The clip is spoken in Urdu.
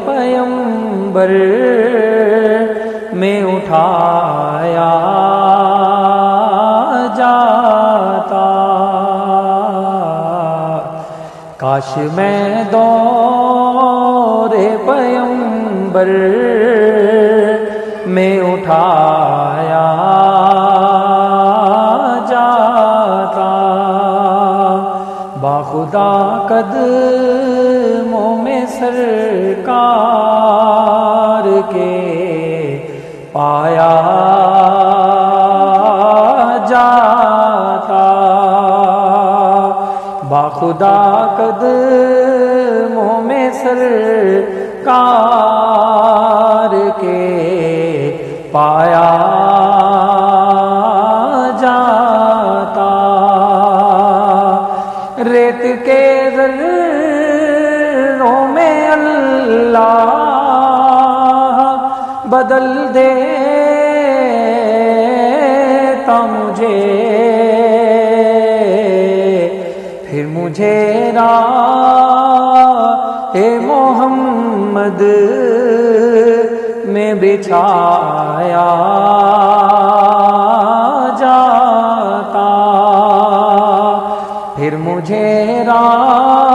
پیغمبر میں اٹھایا جاتا، کاش میں دور پیغمبر میں اٹھایا جاتا، باخدا قدموں میں سرکار کے پایا جاتا، باخدا قدموں میں سرکار کے پایا جاتا، ریت کے ذروں میں اللہ بدل دیتا مجھے، پھر مجھے راہ محمد میں بچھایا جاتا، پھر مجھے راہ